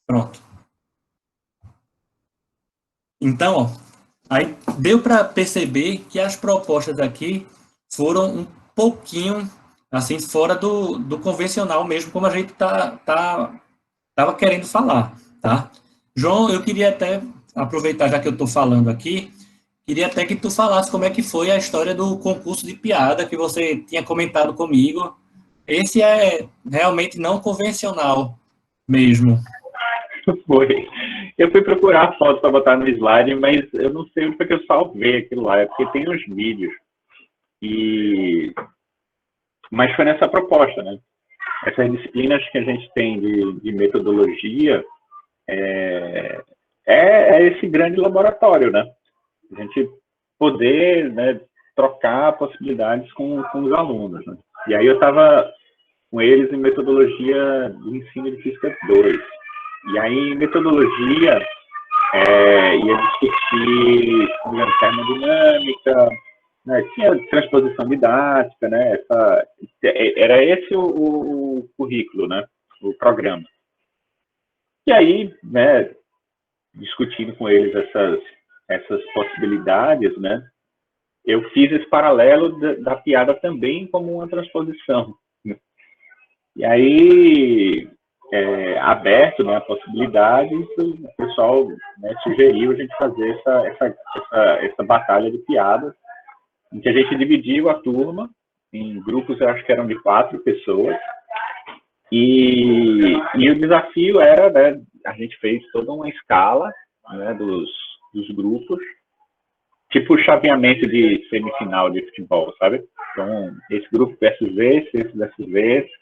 Pronto. Então, ó, aí deu para perceber que as propostas aqui foram um pouquinho assim fora do convencional mesmo, como a gente tava querendo falar, tá? João, eu queria até aproveitar já que eu estou falando aqui, queria até que tu falasse como é que foi a história do concurso de piada que você tinha comentado comigo. Esse é realmente não convencional mesmo. Foi. Eu fui procurar a foto para botar no slide, mas eu não sei porque eu salvei aquilo lá. É porque tem uns vídeos. E... Mas foi nessa proposta, né? Essas disciplinas que a gente tem de metodologia é esse grande laboratório, né? A gente poder, né, trocar possibilidades com os alunos, né? E aí eu estava com eles em metodologia do ensino de física 2. E aí, em metodologia, ia discutir termodinâmica, né? Tinha transposição didática, né? Era esse o currículo, né? O programa. E aí, né, discutindo com eles essas possibilidades, né? Eu fiz esse paralelo da piada também como uma transposição. E aí, aberto, né, a possibilidade, o pessoal, né, sugeriu a gente fazer essa batalha de piadas, em que a gente dividiu a turma em grupos, eu acho que eram de 4 pessoas, e o desafio era, né, a gente fez toda uma escala, né, dos grupos, tipo chaveamento de semifinal de futebol, sabe? Então, esse grupo versus esse versus esse,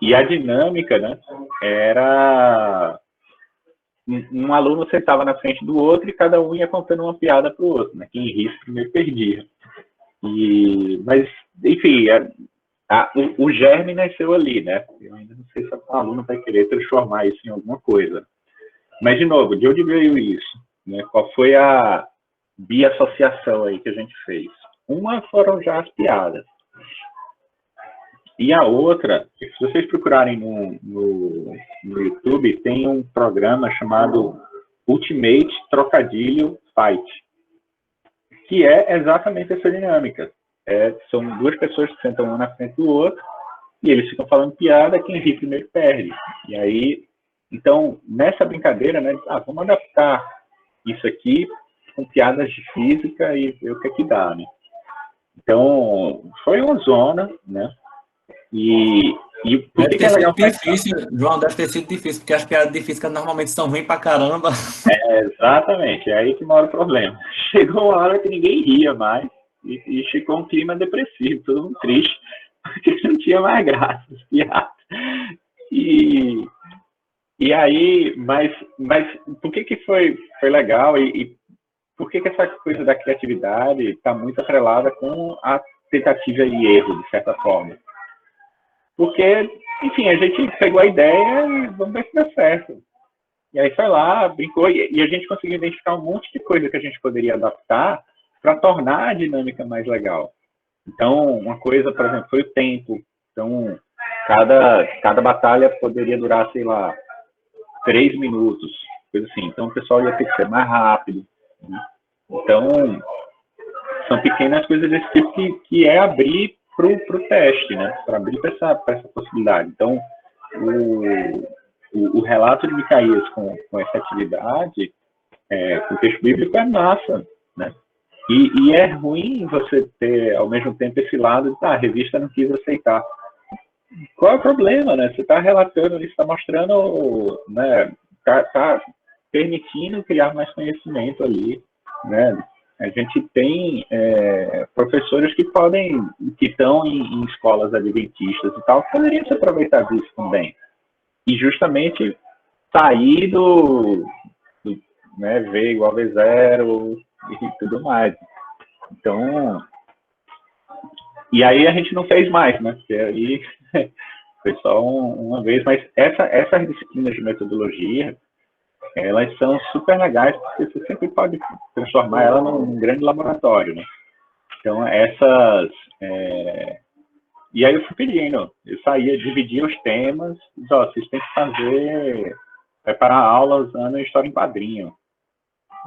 e a dinâmica, né, era um aluno sentava na frente do outro e cada um ia contando uma piada para o outro, né? Quem risse primeiro perdia. Mas, enfim, o germe nasceu ali, né? Eu ainda não sei se o aluno vai querer transformar isso em alguma coisa. Mas, de novo, de onde veio isso? Né? Qual foi a biassociação aí que a gente fez? Uma foram já as piadas. E a outra, se vocês procurarem no YouTube, tem um programa chamado Ultimate Trocadilho Fight, que é exatamente essa dinâmica. São 2 pessoas que sentam uma na frente do outro e eles ficam falando piada, quem ri primeiro perde. E aí, então, nessa brincadeira, né, vamos adaptar isso aqui com piadas de física e ver o que é que dá, né? Então, foi uma zona, né? E por Deve que ter é sido legal fazer? difícil, João, deve ter sido difícil, porque as piadas de física normalmente são ruins pra caramba. Exatamente, é aí que mora o problema. Chegou uma hora que ninguém ria mais e ficou um clima depressivo, todo mundo triste, porque não tinha mais graça, as piadas. E, e aí, mas por que foi legal e por que essa coisa da criatividade está muito atrelada com a tentativa e erro, de certa forma? Porque, enfim, a gente pegou a ideia e vamos ver se dá certo. E aí foi lá, brincou, e a gente conseguiu identificar um monte de coisa que a gente poderia adaptar para tornar a dinâmica mais legal. Então, uma coisa, por exemplo, foi o tempo. Então, cada batalha poderia durar, sei lá, 3 minutos, coisa assim. Então, o pessoal ia ter que ser mais rápido. Né? Então, são pequenas coisas desse tipo que é abrir para o teste, né? Para abrir para essa possibilidade. Então, o relato de Micaías com essa atividade, com o texto bíblico, é massa, né? E é ruim você ter, ao mesmo tempo, esse lado de, a revista não quis aceitar. Qual é o problema, né? Você está relatando, você está mostrando, né? Tá permitindo criar mais conhecimento ali, né? A gente tem professores que estão em escolas adventistas e tal, que poderiam se aproveitar disso também. E justamente sair né, V igual a V0 e tudo mais. Então, e aí a gente não fez mais, né? Porque aí foi só uma vez, mas essas disciplinas de metodologia, elas são super legais, porque você sempre pode transformar ela num grande laboratório, né? Então, E aí eu fui pedindo, eu saía, dividia os temas, disse, ó, vocês têm que preparar aula usando história em quadrinho.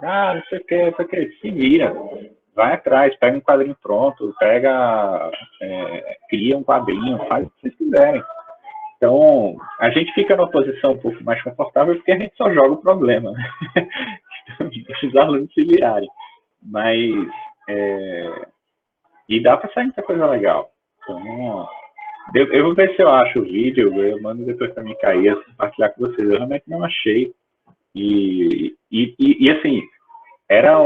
Ah, não sei o que, não sei o que, se vira, vai atrás, pega um quadrinho pronto, cria um quadrinho, faz o que vocês quiserem. Então, a gente fica numa posição um pouco mais confortável porque a gente só joga o problema, né? Deixa os alunos se virarem. Mas, e dá para sair muita coisa legal. Então, eu vou ver se eu acho o vídeo, eu mando depois para mim cair, compartilhar com vocês. Eu realmente não achei. E assim, era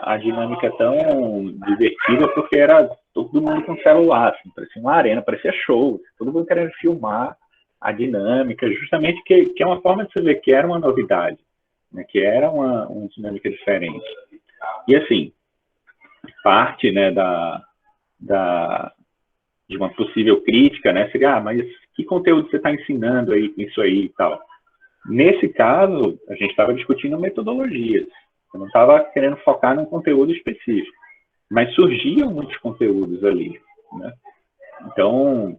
a dinâmica tão divertida porque era todo mundo com celular, assim, parecia uma arena, parecia show, todo mundo querendo filmar a dinâmica, justamente que é uma forma de você ver que era uma novidade, né, que era uma dinâmica diferente. E assim, parte, né, de uma possível crítica, né, seria, mas que conteúdo você está ensinando aí com isso aí e tal. Nesse caso, a gente estava discutindo metodologias. Eu não estava querendo focar num conteúdo específico, mas surgiam muitos conteúdos ali, né? Então,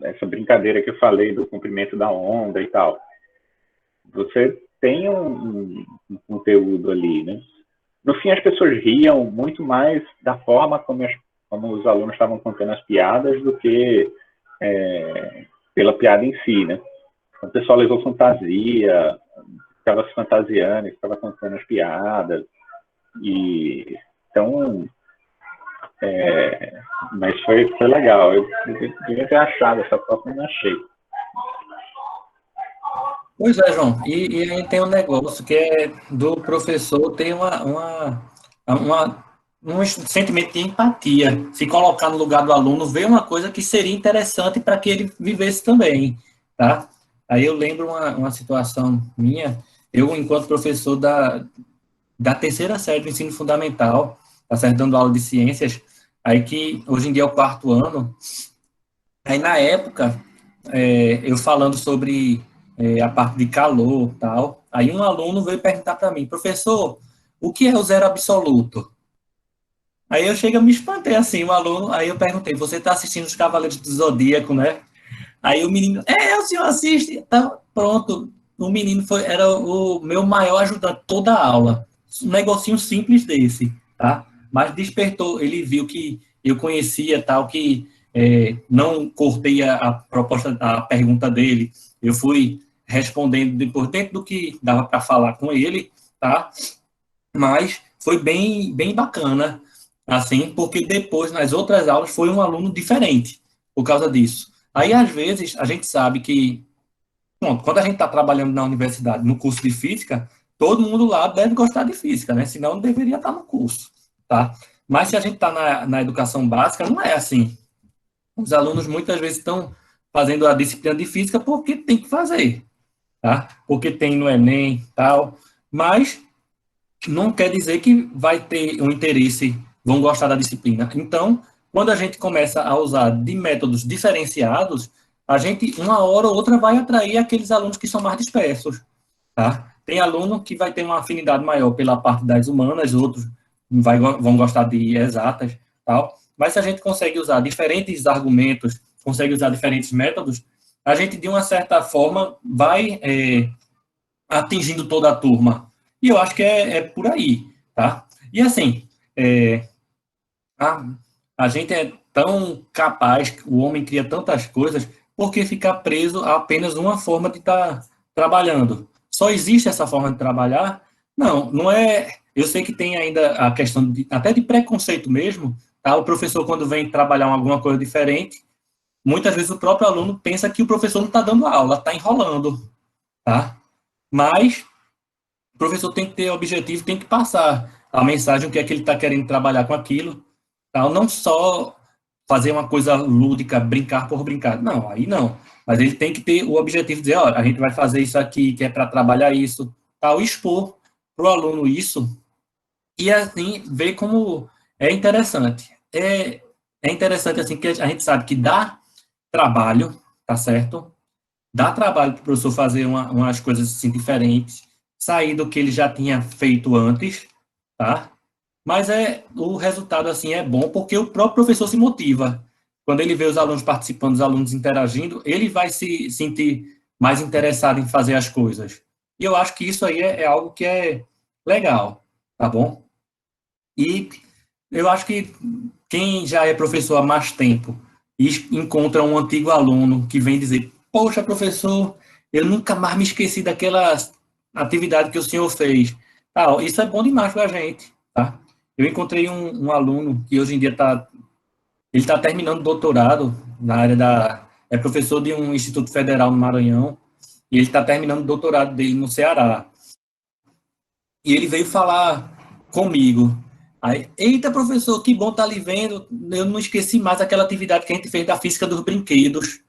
essa brincadeira que eu falei do comprimento da onda e tal, você tem um conteúdo ali, né? No fim, as pessoas riam muito mais da forma como os alunos estavam contando as piadas do que pela piada em si, né? O pessoal levou fantasia, ficava se fantasiando, ficava contando as piadas. E então, mas foi legal. Eu devia ter achado essa foto, mas não achei. Pois é, João. E aí tem um negócio que é do professor ter um sentimento de empatia, se colocar no lugar do aluno, ver uma coisa que seria interessante para que ele vivesse também, tá? Aí eu lembro uma situação minha, eu, enquanto professor da terceira série do ensino fundamental, tá certo, dando aula de ciências, aí que hoje em dia é o quarto ano, aí na época, eu falando sobre a parte de calor e tal, aí um aluno veio perguntar para mim, professor, o que é o zero absoluto? Aí eu chego a me espantei assim, o aluno, aí eu perguntei, você está assistindo os Cavaleiros do Zodíaco, né? Aí o menino, o senhor assiste? Tá, pronto. O menino era o meu maior ajudante toda a aula. Um negocinho simples desse, tá? Mas despertou, ele viu que eu conhecia tal, que não cortei a proposta, a pergunta dele. Eu fui respondendo depois dentro do que dava para falar com ele, tá? Mas foi bem, bem bacana, assim, porque depois, nas outras aulas, foi um aluno diferente por causa disso. Aí, às vezes, a gente sabe que, pronto, quando a gente está trabalhando na universidade, no curso de física, todo mundo lá deve gostar de física, né? Senão não deveria estar no curso, tá? Mas se a gente está na educação básica, não é assim. Os alunos muitas vezes estão fazendo a disciplina de física porque tem que fazer, tá? Porque tem no Enem, tal, mas não quer dizer que vai ter um interesse, vão gostar da disciplina. Então, quando a gente começa a usar de métodos diferenciados, a gente, uma hora ou outra, vai atrair aqueles alunos que são mais dispersos, tá? Tem aluno que vai ter uma afinidade maior pela parte das humanas, outros vão gostar de exatas, tal. Mas se a gente consegue usar diferentes argumentos, consegue usar diferentes métodos, a gente, de uma certa forma, vai atingindo toda a turma. E eu acho que é por aí, tá? E assim, a, a gente é tão capaz, o homem cria tantas coisas, por que ficar preso a apenas uma forma de estar trabalhando? Só existe essa forma de trabalhar? Não, não é. Eu sei que tem ainda a questão até de preconceito mesmo, tá? O professor, quando vem trabalhar alguma coisa diferente, muitas vezes o próprio aluno pensa que o professor não está dando aula, está enrolando, tá? Mas o professor tem que ter objetivo, tem que passar a mensagem, o que é que ele está querendo trabalhar com aquilo, tal. Não só fazer uma coisa lúdica, brincar por brincar. Não, aí não. Mas ele tem que ter o objetivo de dizer, olha, a gente vai fazer isso aqui, que é para trabalhar isso, tal, expor para o aluno isso, e assim, ver como é interessante. É interessante, assim, que a gente sabe que dá trabalho, tá certo? Dá trabalho para o professor fazer umas coisas assim diferentes, sair do que ele já tinha feito antes, tá? Mas o resultado assim é bom porque o próprio professor se motiva. quando ele vê os alunos participando, os alunos interagindo, ele vai se sentir mais interessado em fazer as coisas. E eu acho que isso aí é algo que é legal, tá bom? E eu acho que quem já é professor há mais tempo e encontra um antigo aluno que vem dizer, poxa, professor, eu nunca mais me esqueci daquela atividade que o senhor fez. Isso é bom demais para a gente, tá? Eu encontrei um aluno que hoje em dia ele está terminando doutorado na área é professor de um instituto federal no Maranhão, e ele está terminando o doutorado dele no Ceará. E ele veio falar comigo. Aí, eita, professor, que bom estar lhe vendo. Eu não esqueci mais aquela atividade que a gente fez da física dos brinquedos.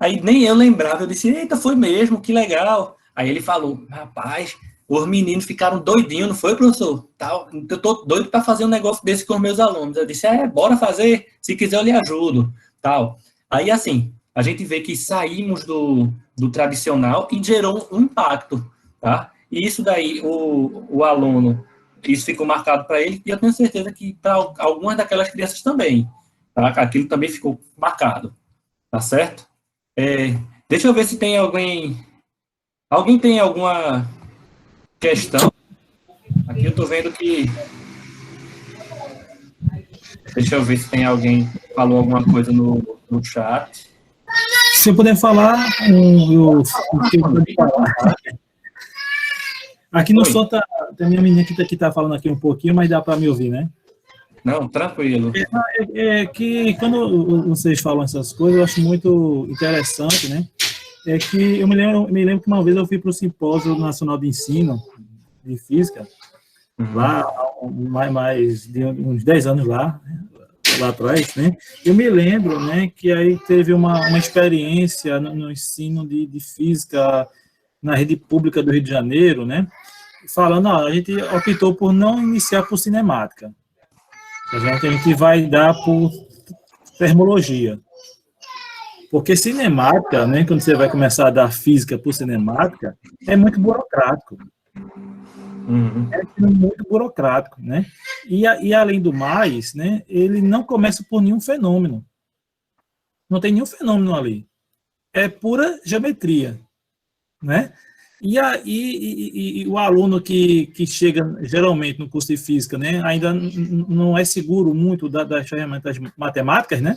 Aí nem eu lembrava. Eu disse, eita, foi mesmo, que legal. Aí ele falou, rapaz, os meninos ficaram doidinhos, não foi, professor? Eu tô doido para fazer um negócio desse com os meus alunos. Eu disse, bora fazer. Se quiser, eu lhe ajudo. Tal. Aí, assim, a gente vê que saímos do tradicional e gerou um impacto, tá? E isso daí, o aluno, isso ficou marcado para ele, e eu tenho certeza que para algumas daquelas crianças também, tá? Aquilo também ficou marcado, tá certo? Deixa eu ver se tem alguém tem alguma questão. Aqui eu estou vendo que... Deixa eu ver se tem alguém que falou alguma coisa no chat. Se eu puder falar, o que eu puder falar. Aqui no som tem minha menina que está falando aqui um pouquinho, mas dá para me ouvir, né? Não, tranquilo. Que quando vocês falam essas coisas, eu acho muito interessante, né? É que eu me lembro que uma vez eu fui para o Simpósio Nacional de Ensino de Física, lá, mais de uns 10 anos lá atrás, né? Eu me lembro, né, que aí teve uma experiência no ensino de física na rede pública do Rio de Janeiro, né? Falando, a gente optou por não iniciar por cinemática. A gente vai dar por termologia. Porque cinemática, né, quando você vai começar a dar física por cinemática, é muito burocrático. É muito burocrático, né? E além do mais, né, ele não começa por nenhum fenômeno. Não tem nenhum fenômeno ali. É pura geometria, né? E o aluno que chega geralmente no curso de física, né, ainda não é seguro muito das ferramentas matemáticas, né?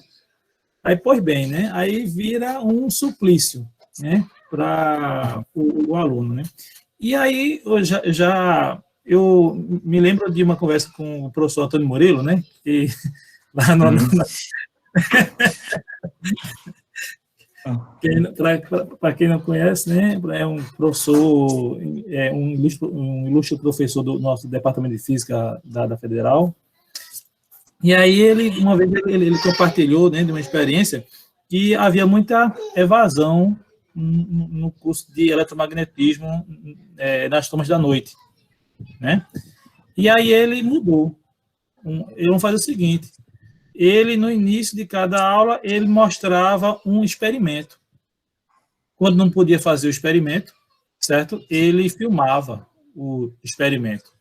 Aí, pois bem, né? Aí vira um suplício, né, para o aluno, né? E aí eu me lembro de uma conversa com o professor Antônio Murilo, né? Que lá para quem não conhece, né, é um professor, um ilustre professor do nosso departamento de física da Federal. E aí uma vez ele compartilhou, né, de uma experiência que havia muita evasão no curso de eletromagnetismo nas turmas da noite, né? E aí ele mudou. Vamos fazer o seguinte: ele, no início de cada aula, ele mostrava um experimento. Quando não podia fazer o experimento, certo? Ele filmava o experimento.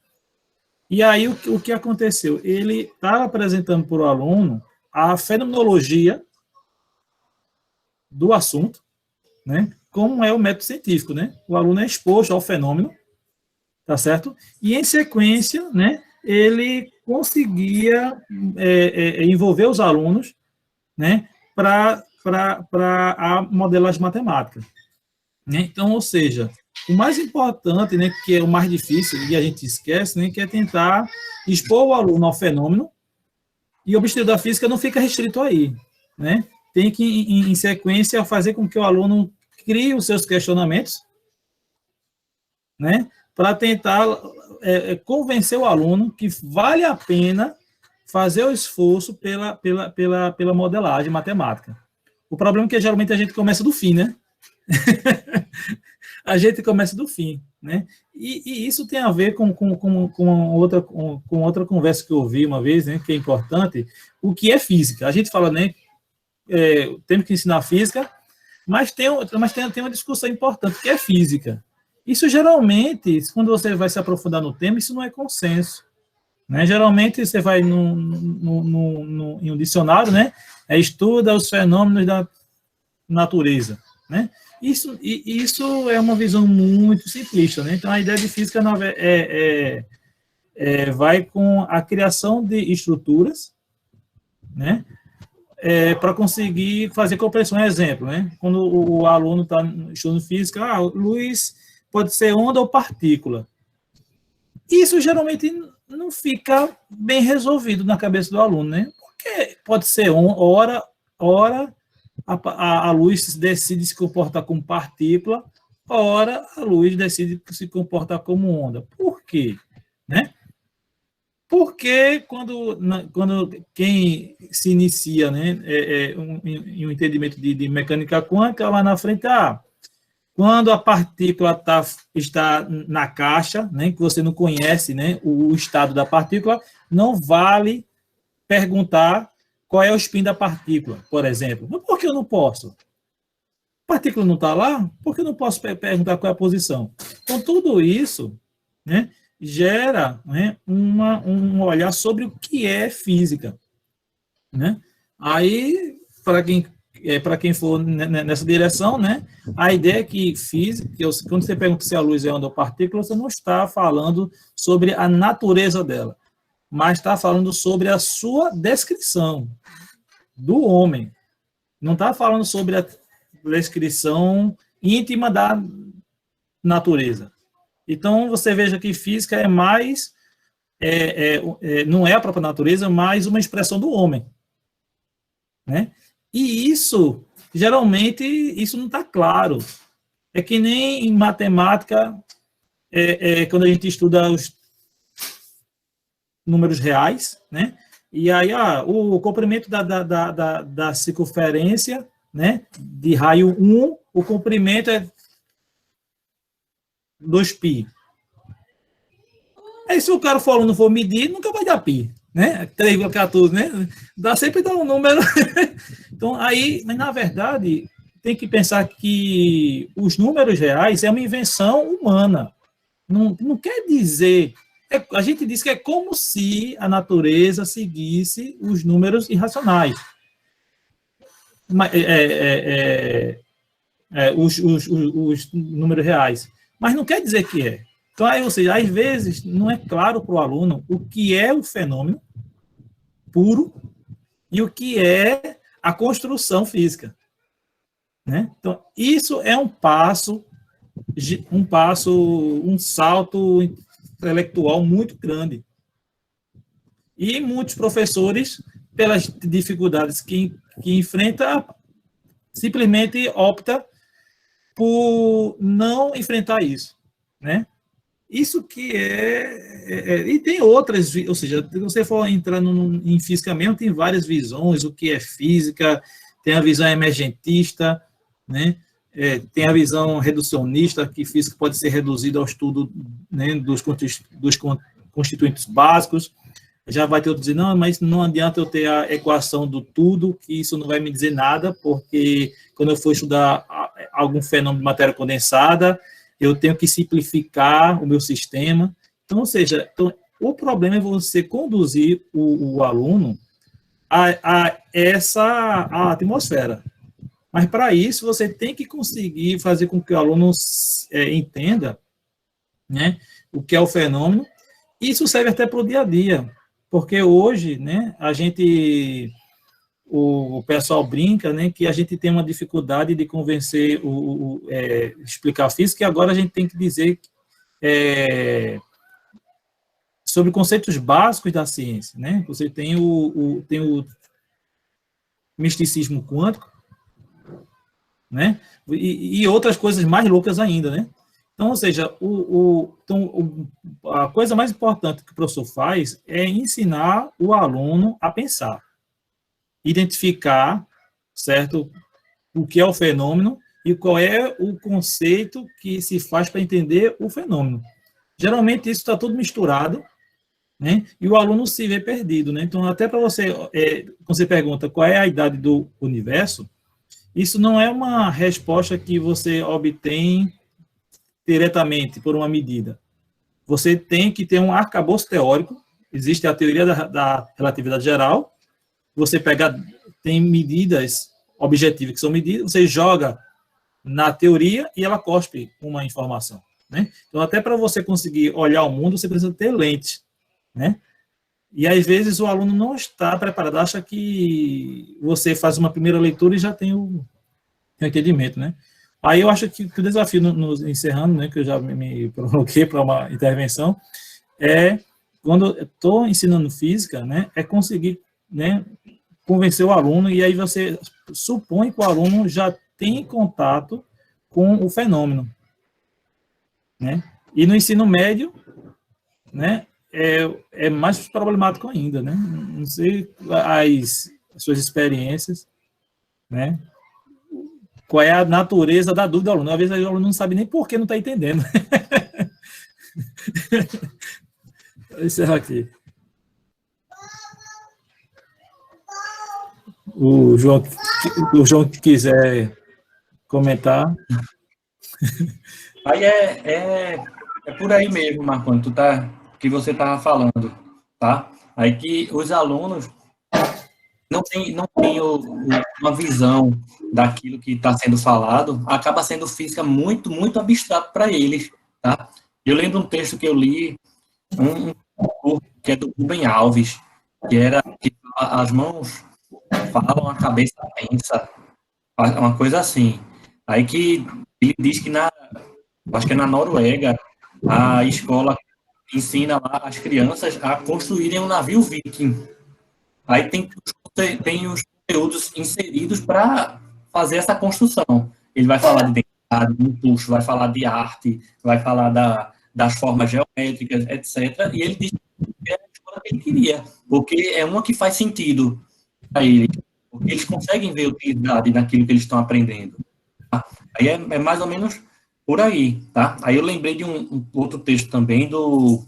E aí, o que aconteceu? Ele estava apresentando para o aluno a fenomenologia do assunto, né? Como é o método científico, né? O aluno é exposto ao fenômeno, tá certo? E, em sequência, né, ele conseguia envolver os alunos, né, para a modelagem matemática, né? Então, ou seja, o mais importante, né, que é o mais difícil, e a gente esquece, né, que é tentar expor o aluno ao fenômeno, e o objetivo da física não fica restrito aí, né? Tem que, em sequência, fazer com que o aluno crie os seus questionamentos, né, para tentar convencer o aluno que vale a pena fazer o esforço pela modelagem matemática. O problema é que, geralmente, a gente começa do fim, né? A gente começa do fim, né? E isso tem a ver com outra conversa que eu ouvi uma vez, né, que é importante, o que é física. A gente fala, né, temos que ensinar física, mas tem uma discussão importante, que é física. Isso, geralmente, quando você vai se aprofundar no tema, isso não é consenso, né? Geralmente, você vai em um dicionário, né, estuda os fenômenos da natureza, né? Isso é uma visão muito simplista, né? Então, a ideia de física vai com a criação de estruturas, né? Para conseguir fazer compreensão. Exemplo, né? Quando o aluno está estudando física, luz pode ser onda ou partícula. Isso geralmente não fica bem resolvido na cabeça do aluno, né? Porque pode ser hora a luz decide se comportar como partícula, ora a luz decide se comportar como onda. Por quê? Né? Porque quando quem se inicia, né, em um entendimento de mecânica quântica, lá na frente, quando a partícula está na caixa, né, que você não conhece, né, o estado da partícula, não vale perguntar qual é o spin da partícula, por exemplo. Mas por que eu não posso? A partícula não está lá? Por que eu não posso perguntar qual é a posição? Então, tudo isso, né, gera, né, um olhar sobre o que é física, né? Aí, para quem for nessa direção, né, a ideia é que física, quando você pergunta se a luz é onda ou partícula, você não está falando sobre a natureza dela, mas está falando sobre a sua descrição do homem. Não está falando sobre a descrição íntima da natureza. Então, você veja que física é mais, não é a própria natureza, mas uma expressão do homem, né? E isso, geralmente, isso não está claro. É que nem em matemática, quando a gente estuda os números reais, né? E aí, o comprimento da circunferência, né, de raio 1, o comprimento é 2π. Aí, se o cara for não for medir, nunca vai dar π, né? 3,14, né? Sempre dá um número. Então, aí, mas na verdade, tem que pensar que os números reais é uma invenção humana. Não quer dizer... a gente diz que é como se a natureza seguisse os números irracionais. Os números reais. Mas não quer dizer que é. Então, aí, ou seja, às vezes não é claro para o aluno o que é o fenômeno puro e o que é a construção física, né? Então, isso é um salto intelectual muito grande. E muitos professores, pelas dificuldades que enfrenta, simplesmente opta por não enfrentar isso, né? Isso que e tem outras, ou seja, se você for entrar em física mesmo, tem várias visões, o que é física, tem a visão emergentista, né? Tem a visão reducionista, que física pode ser reduzida ao estudo, né, dos constituintes básicos. Já vai ter outro dizer, não, mas não adianta eu ter a equação do tudo, que isso não vai me dizer nada, porque quando eu for estudar algum fenômeno de matéria condensada, eu tenho que simplificar o meu sistema. Então, ou seja, o problema é você conduzir o aluno a essa atmosfera. Mas, para isso, você tem que conseguir fazer com que o aluno entenda, né, o que é o fenômeno. Isso serve até para o dia a dia, porque hoje, né, o pessoal brinca, né, que a gente tem uma dificuldade de convencer, explicar a física, e agora a gente tem que dizer sobre conceitos básicos da ciência, né? Você tem o misticismo quântico, né? E outras coisas mais loucas ainda, né? Então, ou seja, a coisa mais importante que o professor faz é ensinar o aluno a pensar, identificar, certo, o que é o fenômeno e qual é o conceito que se faz para entender o fenômeno. Geralmente, isso está tudo misturado, né? E o aluno se vê perdido, né? Então, até para você, quando você pergunta qual é a idade do universo, isso não é uma resposta que você obtém diretamente por uma medida. Você tem que ter um arcabouço teórico. Existe a teoria da relatividade geral. Você tem medidas objetivas, que são medidas, você joga na teoria e ela cospe uma informação, né? Então, até para você conseguir olhar o mundo, você precisa ter lente, né? E, às vezes, o aluno não está preparado, acha que você faz uma primeira leitura e já tem o entendimento, né? Aí eu acho que o desafio, encerrando, né, que eu já me provoquei para uma intervenção, é, quando eu estou ensinando física, né, é conseguir, né, convencer o aluno, e aí você supõe que o aluno já tem contato com o fenômeno, né? E no ensino médio, né, é mais problemático ainda, né? Não sei as suas experiências, né? Qual é a natureza da dúvida do aluno? Às vezes o aluno não sabe nem por que não está entendendo. Vou encerrar aqui. O João que quiser comentar. Aí é por aí mesmo, Marconi, que você estava falando, tá? Aí que os alunos não tem uma visão daquilo que está sendo falado, acaba sendo física muito, muito abstrato para eles, tá? Eu lembro um texto que eu li, que é do Rubem Alves, que as mãos falam, a cabeça pensa, uma coisa assim. Aí que ele diz que acho que é na Noruega, a escola ensina lá as crianças a construírem um navio viking. Aí tem os conteúdos inseridos para fazer essa construção. Ele vai falar de densidade, de impulso, vai falar de arte, vai falar das formas geométricas, etc. E ele diz que é a escola que ele queria, porque é uma que faz sentido para eles, porque eles conseguem ver utilidade naquilo que eles estão aprendendo. Tá? Aí é mais ou menos por aí, tá? Aí eu lembrei de um outro texto também do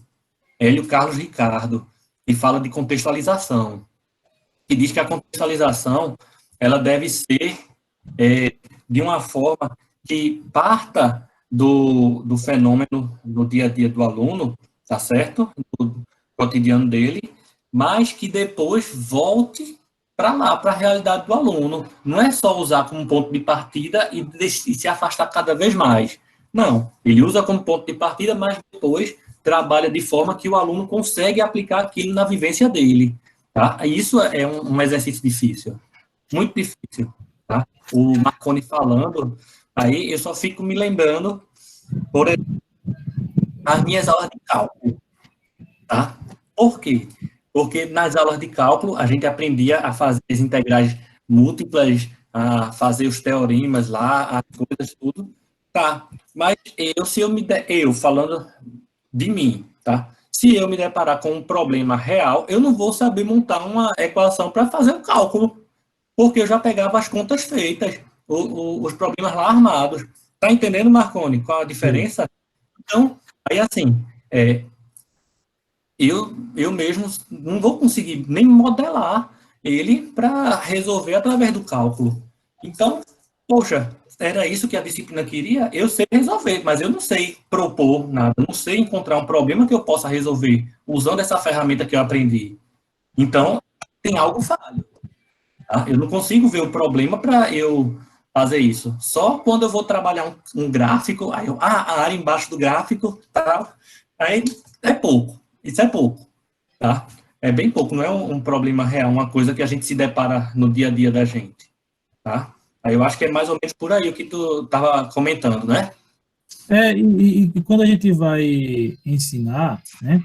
Hélio Carlos Ricardo, que fala de contextualização, que diz que a contextualização ela deve ser de uma forma que parta do fenômeno no dia a dia do aluno, tá certo? Do cotidiano dele, mas que depois volte para lá, para a realidade do aluno. Não é só usar como ponto de partida e se afastar cada vez mais. Não, ele usa como ponto de partida, mas depois trabalha de forma que o aluno consegue aplicar aquilo na vivência dele. Tá? Isso é um exercício difícil, muito difícil. Tá? O Marconi falando, aí eu só fico me lembrando, por exemplo, as minhas aulas de cálculo. Tá? Por quê? Porque nas aulas de cálculo a gente aprendia a fazer as integrais múltiplas, a fazer os teoremas lá, as coisas, tudo. Tá, mas eu falando de mim, tá? Se eu me deparar com um problema real, eu não vou saber montar uma equação para fazer o cálculo, porque eu já pegava as contas feitas, os problemas lá armados. Tá entendendo, Marconi, qual a diferença? Então, aí assim, eu mesmo não vou conseguir nem modelar ele para resolver através do cálculo. Então, poxa, era isso que a disciplina queria? Eu sei resolver, mas eu não sei propor nada, não sei encontrar um problema que eu possa resolver usando essa ferramenta que eu aprendi. Então, tem algo falho. Tá? Eu não consigo ver o problema para eu fazer isso. Só quando eu vou trabalhar um gráfico, aí a área embaixo do gráfico, tá? Aí é pouco. Isso é pouco, tá? É bem pouco, não é um problema real, uma coisa que a gente se depara no dia a dia da gente, tá? Aí eu acho que é mais ou menos por aí o que tu estava comentando, né? E quando a gente vai ensinar, né?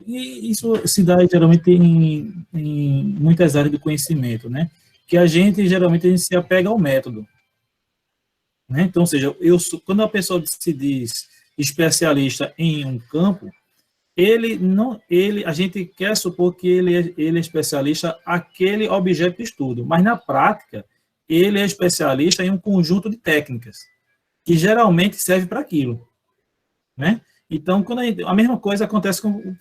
E isso se dá geralmente em muitas áreas do conhecimento, né? Que a gente geralmente se apega ao método, né? Então, ou seja, quando a pessoa se diz especialista em um campo, a gente quer supor que ele é especialista aquele objeto de estudo, mas na prática ele é especialista em um conjunto de técnicas que geralmente serve para aquilo, né? Então, a mesma coisa acontece com o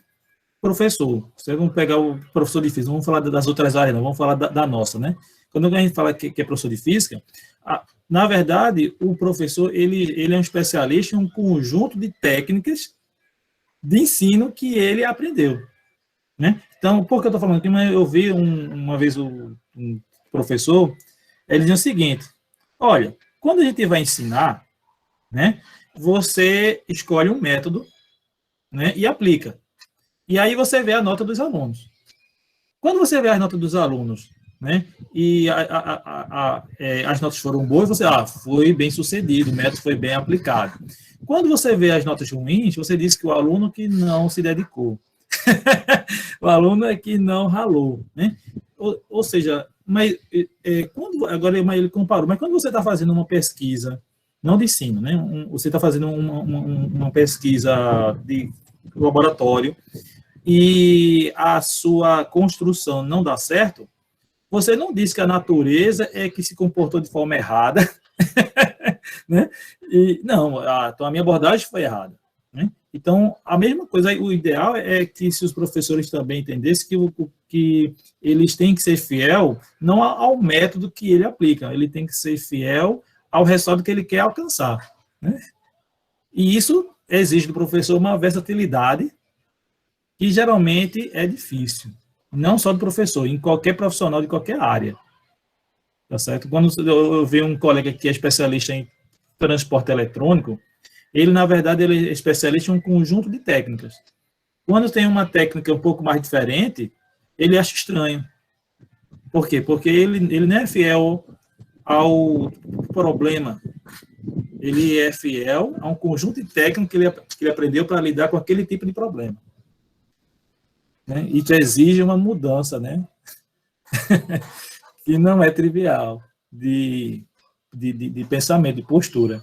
professor. Vamos pegar o professor de física, vamos falar das outras áreas, não, vamos falar da nossa, né? Quando a gente fala que é professor de física, na verdade, o professor ele é um especialista em um conjunto de técnicas de ensino que ele aprendeu, né? Então, por que eu estou falando aqui? Mas eu vi uma vez professor, ele dizia o seguinte: olha, quando a gente vai ensinar, né, você escolhe um método, né, e aplica. E aí você vê a nota dos alunos. Quando você vê as notas dos alunos, né, e as notas foram boas, você, foi bem sucedido, o método foi bem aplicado. Quando você vê as notas ruins, você diz que o aluno que não se dedicou. O aluno é que não ralou, né? Ou seja, mas agora ele comparou, mas quando você está fazendo uma pesquisa, não de ensino, né? Você está fazendo uma pesquisa de laboratório e a sua construção não dá certo, você não diz que a natureza é que se comportou de forma errada, né? E, não, então a minha abordagem foi errada, né? Então, a mesma coisa, o ideal é que se os professores também entendessem que eles têm que ser fiel não ao método que ele aplica, ele tem que ser fiel ao resultado que ele quer alcançar, né? E isso exige do professor uma versatilidade que geralmente é difícil, não só do professor, em qualquer profissional de qualquer área, tá certo? Quando eu vejo um colega que é especialista em transporte eletrônico, ele, na verdade, ele é especialista em um conjunto de técnicas. Quando tem uma técnica um pouco mais diferente, ele acha estranho. Por quê? Porque ele não é fiel ao problema. Ele é fiel a um conjunto de técnicas que ele aprendeu para lidar com aquele tipo de problema, né? Isso exige uma mudança, né? Que não é trivial, de pensamento, de postura.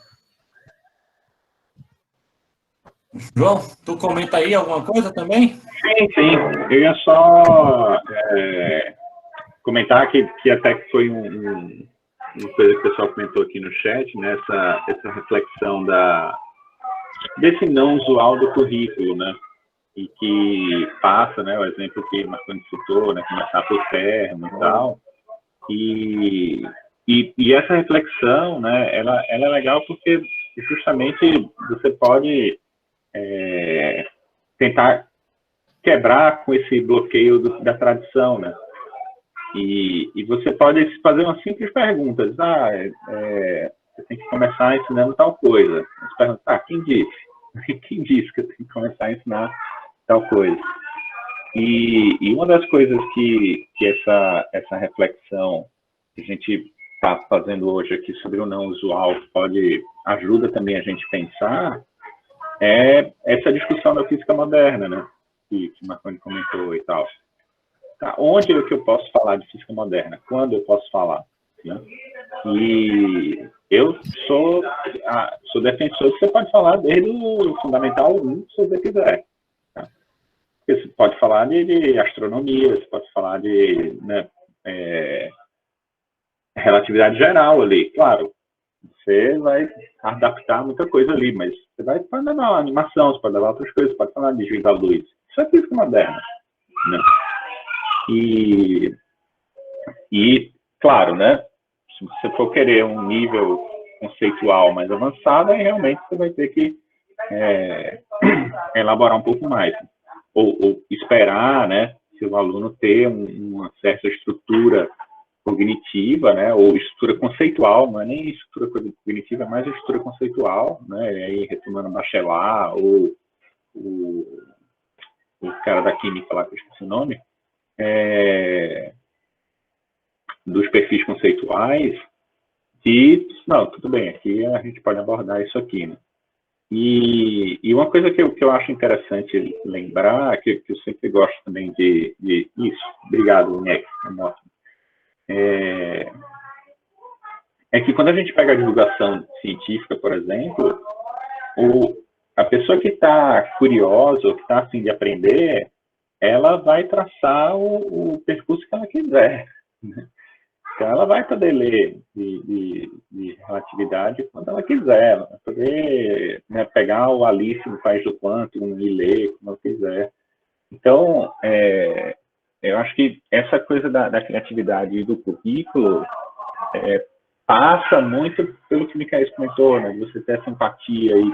João, tu comenta aí alguma coisa também? Sim. Eu ia só comentar que até que foi uma coisa que o pessoal comentou aqui no chat, né? Essa reflexão desse não usual do currículo, né? E que passa, né? O exemplo que o Marconi citou, né? Começar por termo e tal. E essa reflexão, né? Ela é legal porque justamente você pode tentar quebrar com esse bloqueio da tradição, né? E você pode fazer uma simples pergunta, você tem que começar ensinando tal coisa. Você pergunta, quem disse? Quem disse que eu tenho que começar a ensinar tal coisa? E uma das coisas que essa reflexão que a gente está fazendo hoje aqui sobre o não usual ajuda também a gente a pensar é essa discussão da física moderna, né? Que o Marconi comentou e tal. Tá, onde é que eu posso falar de física moderna? Quando eu posso falar? Né? E eu sou defensor que você pode falar desde o Fundamental 1, se você quiser. Tá? Você pode falar de astronomia, você pode falar de relatividade geral ali. Claro, você vai adaptar muita coisa ali, mas você pode dar uma animação, você pode dar outras coisas, você pode falar de juiz da luz. Isso é física moderna. Né? E, claro, né, se você for querer um nível conceitual mais avançado, aí realmente você vai ter que elaborar um pouco mais. Ou esperar, né, se o aluno ter uma certa estrutura cognitiva, né, ou estrutura conceitual, não é nem estrutura cognitiva, é mais estrutura conceitual, né, aí retomando Bachelard, ou o cara da química lá, que eu esqueci o nome, dos perfis conceituais, não, tudo bem, aqui a gente pode abordar isso aqui, né? E uma coisa que eu acho interessante lembrar, que eu sempre gosto também de isso, obrigado, Nick, é que quando a gente pega a divulgação científica, por exemplo, a pessoa que está curiosa, ou que está a fim de aprender, ela vai traçar o percurso que ela quiser. Né? Então, ela vai poder ler de relatividade quando ela quiser. Ela vai poder, né, pegar o Alice no País do Quantum e ler como ela quiser. Então, eu acho que essa coisa da criatividade e do currículo passa muito pelo que o Michael comentou, né? Você ter essa empatia e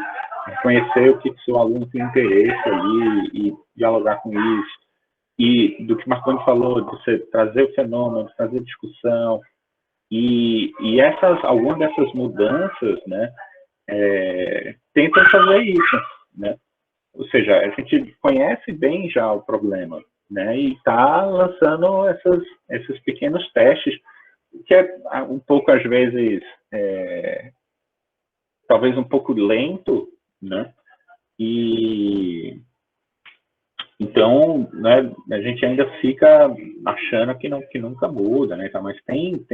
reconhecer o que o seu aluno tem interesse ali e dialogar com isso. e do que Marconi falou, de você trazer o fenômeno, de trazer discussão, e algumas dessas mudanças, né, tentam fazer isso, né? Ou seja, a gente conhece bem já o problema, né, e está lançando esses pequenos testes, que é um pouco, às vezes, talvez um pouco lento, né, e então, né, a gente ainda fica achando que nunca muda, né, mas tem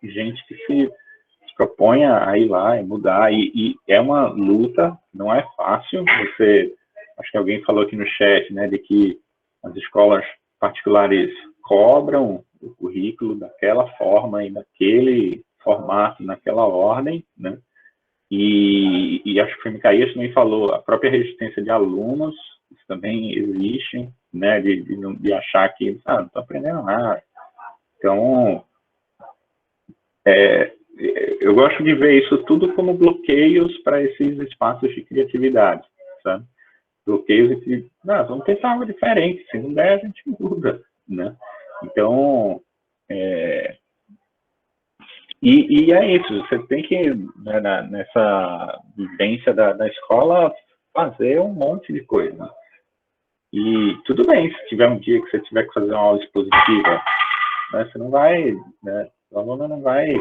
gente que se propõe a ir lá e mudar, e é uma luta, não é fácil. Acho que alguém falou aqui no chat, né, de que as escolas particulares cobram o currículo daquela forma e naquele formato, naquela ordem, né, e acho que o Micaías também falou, a própria resistência de alunos, isso também existe, né, de achar que, não estou aprendendo nada. Então, eu gosto de ver isso tudo como bloqueios para esses espaços de criatividade, sabe? Bloqueios de, vamos tentar algo diferente, se não der, a gente muda, né? Então, e é isso, você tem que, né, nessa vivência da escola, fazer um monte de coisa. E tudo bem, se tiver um dia que você tiver que fazer uma aula expositiva, né, você não vai, né, o aluno não vai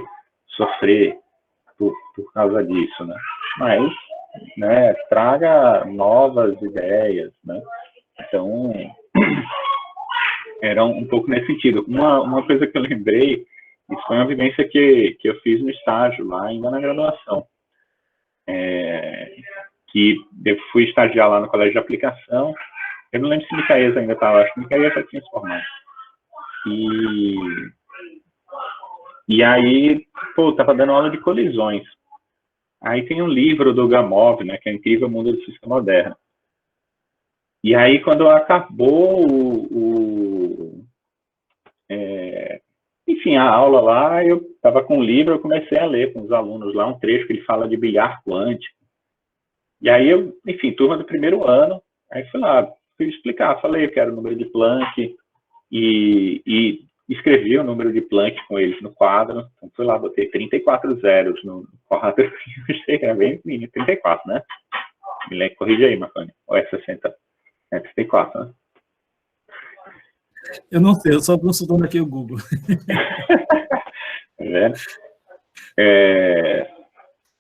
sofrer por causa disso, né? Mas, né, traga novas ideias, né? Então, era um pouco nesse sentido. Uma coisa que eu lembrei, isso foi uma vivência que eu fiz no estágio, lá ainda na graduação. Que eu fui estagiar lá no colégio de aplicação. Eu não lembro se o Micaías ainda estava, acho que o Micaías já tinha se formado. E aí, estava dando aula de colisões. Aí tem um livro do Gamov, né, que é Incrível Mundo da Física Moderna. E aí, quando acabou enfim, a aula lá, eu estava com o livro, eu comecei a ler com os alunos lá um trecho que ele fala de bilhar quântico. E aí, enfim, turma do primeiro ano, aí fui lá, fui explicar, falei, eu quero o número de Planck, e escrevi o número de Planck com eles no quadro. Então, fui lá, botei 34 zeros no quadro, eu achei que era bem pequenininho, 34, né? Me lembro, corrige aí, Marconi, ou é 60? É 34, né? Eu não sei, eu só consultando aqui o Google.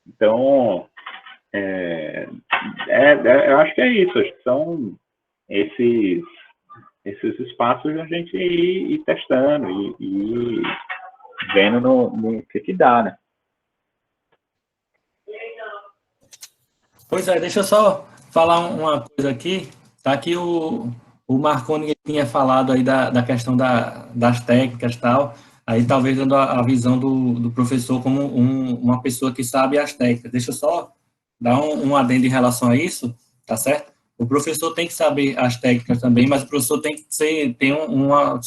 Então, eu acho que é isso, acho que são esses espaços a gente ir testando e vendo no que dá, né? Pois é, deixa eu só falar uma coisa aqui. Tá aqui o Marconi tinha falado aí da questão das técnicas e tal, aí talvez dando a visão do professor como uma pessoa que sabe as técnicas. Deixa eu só dar um adendo em relação a isso, tá certo? O professor tem que saber as técnicas também, mas o professor tem que ter uma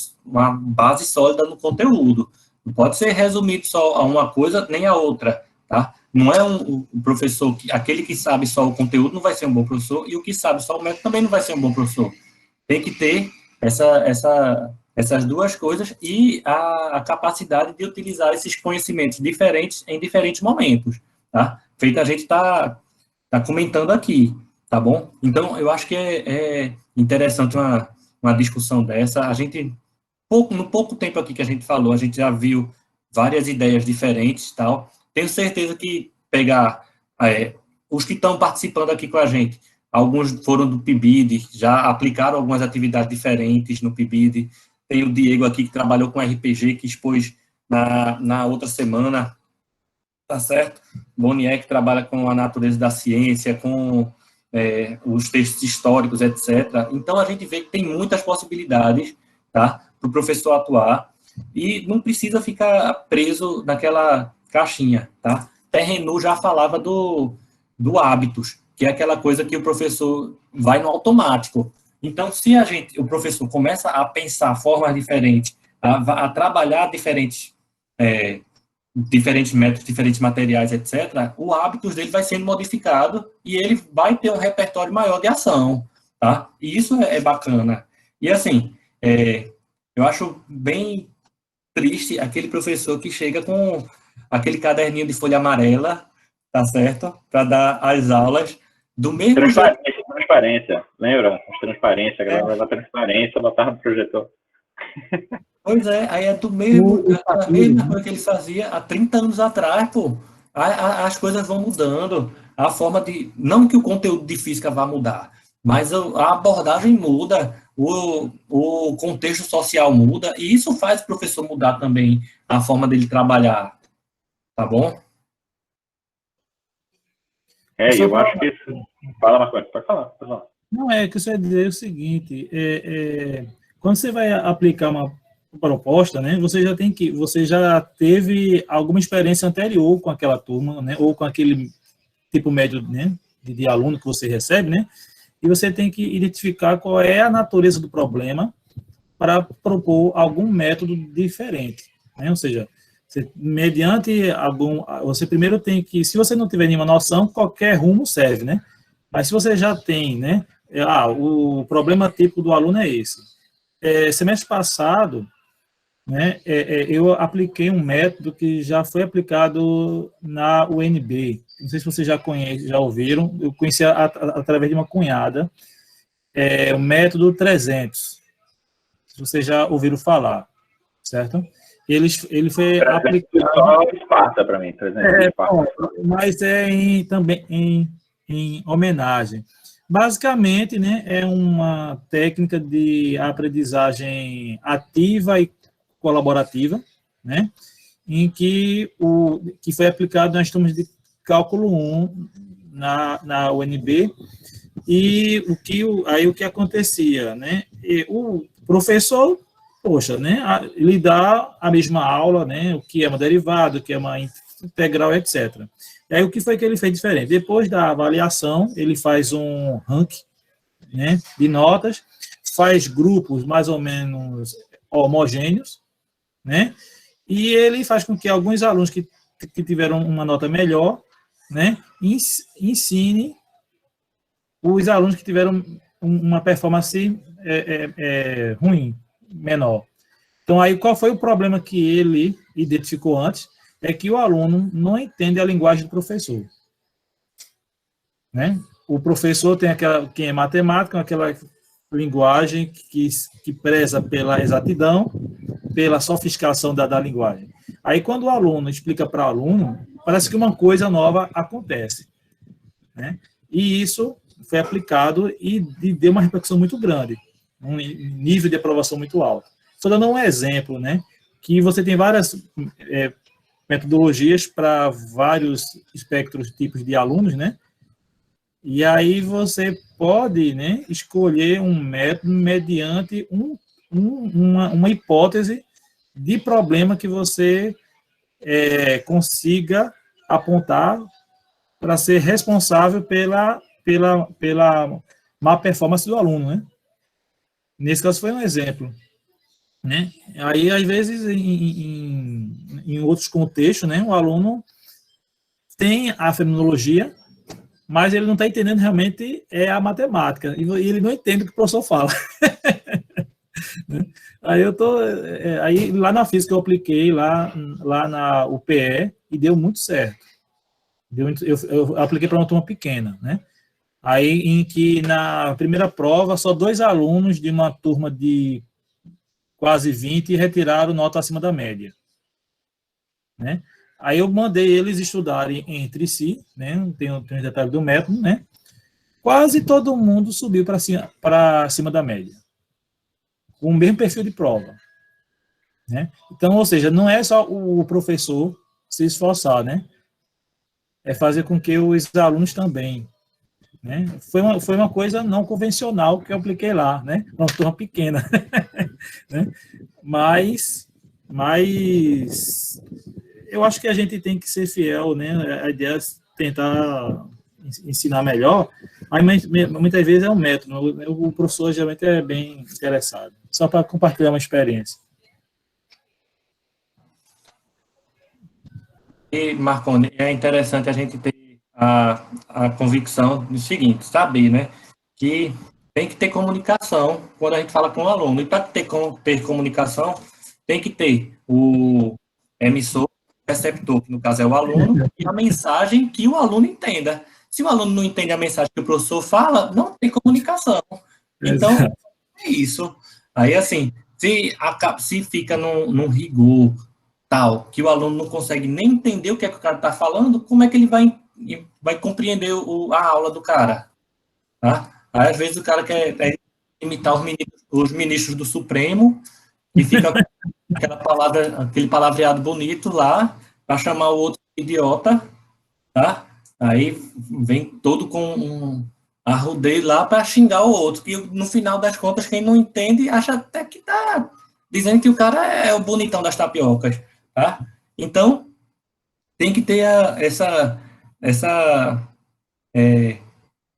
base sólida no conteúdo. Não pode ser resumido só a uma coisa nem a outra, tá? Não é um professor, aquele que sabe só o conteúdo não vai ser um bom professor, e o que sabe só o método também não vai ser um bom professor. Tem que ter essas duas coisas e a capacidade de utilizar esses conhecimentos diferentes em diferentes momentos, tá? Feito a gente tá comentando aqui, tá bom? Então, eu acho que é interessante uma discussão dessa. A gente, no pouco tempo aqui que a gente falou, a gente já viu várias ideias diferentes, tal. Tenho certeza que pegar os que estão participando aqui com a gente, alguns foram do PIBID, já aplicaram algumas atividades diferentes no PIBID. Tem o Diego aqui que trabalhou com RPG, que expôs na outra semana, tá certo? Bonier, que trabalha com a natureza da ciência, com os textos históricos, etc. Então, a gente vê que tem muitas possibilidades, tá? Para o professor atuar, e não precisa ficar preso naquela caixinha, tá? Terrenu já falava do hábitos, que é aquela coisa que o professor vai no automático. Então, se o professor começa a pensar formas diferentes, a trabalhar diferentes métodos, diferentes materiais, etc., o hábitos dele vai sendo modificado e ele vai ter um repertório maior de ação, tá? E isso é bacana. E, assim, Eu acho bem triste aquele professor que chega com aquele caderninho de folha amarela, tá certo? Para dar as aulas do mesmo jeito. Transparência, lembra? As transparência, a galera leva transparência, botava no projetor. Pois é, aí é do mesmo, a mesma Né? coisa que ele fazia há 30 anos atrás, pô. As coisas vão mudando, a forma de, não que o conteúdo de física vá mudar, mas a abordagem muda, o contexto social muda, e isso faz o professor mudar também a forma dele trabalhar, tá bom? Eu acho que isso... Fala, Marconi, pode falar, pode falar. Não, é que você vai dizer o seguinte, quando você vai aplicar uma proposta, né, você já teve alguma experiência anterior com aquela turma, né, ou com aquele tipo médio, né, de aluno que você recebe, né, e você tem que identificar qual é a natureza do problema para propor algum método diferente, né, ou seja, você primeiro tem que, se você não tiver nenhuma noção, qualquer rumo serve, né, mas se você já tem, né, o problema típico do aluno é esse. Semestre passado, né, eu apliquei um método que já foi aplicado na UNB. Não sei se vocês já conhecem, já ouviram. Eu conheci através de uma cunhada, o método 300. Se vocês já ouviram falar, certo? Ele foi aplicado... Só Esparta para mim, 300 Esparta. Mas também em homenagem. Basicamente, né, é uma técnica de aprendizagem ativa e colaborativa, né, em que foi aplicado nas turmas de cálculo 1 na UNB, e o que acontecia, né, o professor, poxa, né, ele dá a mesma aula, né, o que é uma derivada, o que é uma integral, etc. E aí, o que foi que ele fez diferente? Depois da avaliação, ele faz um ranking, né, de notas, faz grupos mais ou menos homogêneos, né, e ele faz com que alguns alunos que tiveram uma nota melhor, né, ensine os alunos que tiveram uma performance ruim, menor. Então, aí, qual foi o problema que ele identificou antes? É que o aluno não entende a linguagem do professor, né? O professor tem quem é matemática, aquela linguagem que preza pela exatidão, pela sofisticação da linguagem. Aí, quando o aluno explica para o aluno, parece que uma coisa nova acontece, né? E isso foi aplicado e deu uma repercussão muito grande, um nível de aprovação muito alto. Estou dando um exemplo, né? Que você tem várias metodologias para vários espectros, tipos de alunos, né? E aí você pode, né, escolher um método mediante uma hipótese de problema que você consiga apontar para ser responsável pela má performance do aluno, né? Nesse caso foi um exemplo, né? Aí, às vezes, em outros contextos, né, o aluno tem a fenomenologia, mas ele não está entendendo realmente a matemática, e ele não entende o que o professor fala. Aí lá na física eu apliquei, lá na UPE, e deu muito certo. Eu apliquei para uma turma pequena, né? Aí, em que na primeira prova, só 2 alunos de uma turma de quase 20 retiraram nota acima da média, né? Aí eu mandei eles estudarem entre si, né? Tem um detalhe do método, né? Quase todo mundo subiu para cima da média, com o mesmo perfil de prova, né? Então, ou seja, não é só o professor se esforçar, né? É fazer com que os alunos também, né? Foi uma coisa não convencional que eu apliquei lá, né? Uma turma pequena, né? Mas eu acho que a gente tem que ser fiel, né? A ideia é tentar ensinar melhor, mas muitas vezes é um método. O professor geralmente é bem interessado. Só para compartilhar uma experiência. E, Marconi, é interessante a gente ter a convicção do seguinte, saber, né, que tem que ter comunicação quando a gente fala com o aluno. E para ter comunicação, tem que ter o emissor, receptor, que no caso é o aluno, e a mensagem que o aluno entenda. Se o aluno não entende a mensagem que o professor fala, não tem comunicação. Então, Exato. é isso. Aí, assim, se fica num rigor tal, que o aluno não consegue nem entender o que é que o cara está falando, como é que ele vai compreender a aula do cara? Tá? Aí, às vezes, o cara quer imitar os ministros do Supremo e fica com aquele palavreado bonito lá, para chamar o outro de idiota, tá? Aí vem todo com um arrudeio lá para xingar o outro. E no final das contas, quem não entende acha até que tá dizendo que o cara é o bonitão das tapiocas, tá? Então, tem que ter essa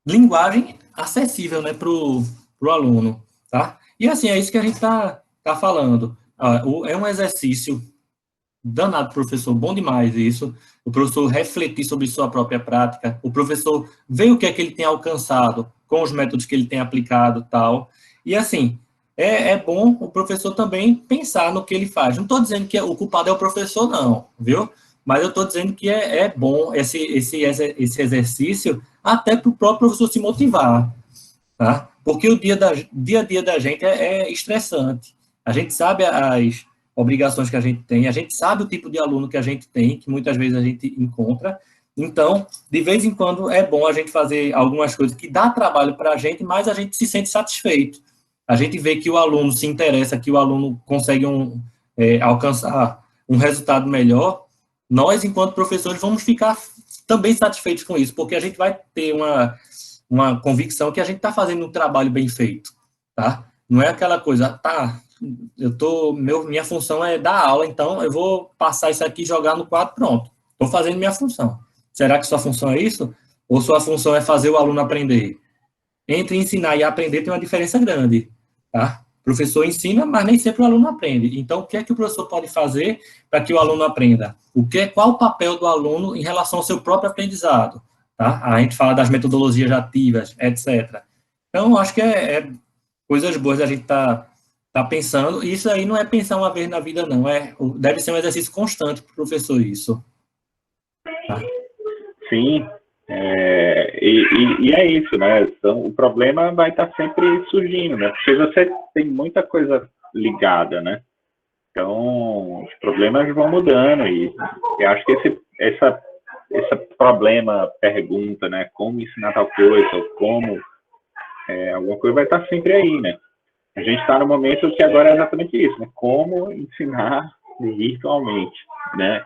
linguagem acessível, né, pro aluno, tá? E assim, é isso que a gente tá falando. É um exercício danado, professor, bom demais isso. O professor refletir sobre sua própria prática, o professor ver o que é que ele tem alcançado com os métodos que ele tem aplicado, tal. E assim, é bom o professor também pensar no que ele faz. Não estou dizendo que o culpado é o professor, não, viu? Mas eu estou dizendo que é bom esse exercício até para o próprio professor se motivar, tá? Porque o dia a dia da gente é estressante. A gente sabe as obrigações que a gente sabe o tipo de aluno que a gente tem, que muitas vezes a gente encontra. Então, de vez em quando, é bom a gente fazer algumas coisas que dá trabalho para a gente, mas a gente se sente satisfeito. A gente vê que o aluno se interessa, que o aluno consegue alcançar um resultado melhor. Nós, enquanto professores, vamos ficar também satisfeitos com isso, porque a gente vai ter uma convicção que a gente está fazendo um trabalho bem feito, tá? Não é aquela coisa, tá, minha função é dar aula, então eu vou passar isso aqui e jogar no quadro, pronto. Estou fazendo minha função. Será que sua função é isso? Ou sua função é fazer o aluno aprender? Entre ensinar e aprender tem uma diferença grande, tá? O professor ensina, mas nem sempre o aluno aprende. Então, o que é que o professor pode fazer para que o aluno aprenda? Qual o papel do aluno em relação ao seu próprio aprendizado? Tá? A gente fala das metodologias ativas, etc. Então, acho que é coisas boas a gente tá pensando. E isso aí não é pensar uma vez na vida, não. Deve ser um exercício constante para o professor, isso. Tá? Sim, e é isso, né? Então, o problema vai estar sempre surgindo, né? Porque você tem muita coisa ligada, né? Então, os problemas vão mudando e eu acho que esse problema, pergunta, né? Como ensinar tal coisa, ou como alguma coisa vai estar sempre aí, né? A gente está no momento que agora é exatamente isso, né? Como ensinar virtualmente, né?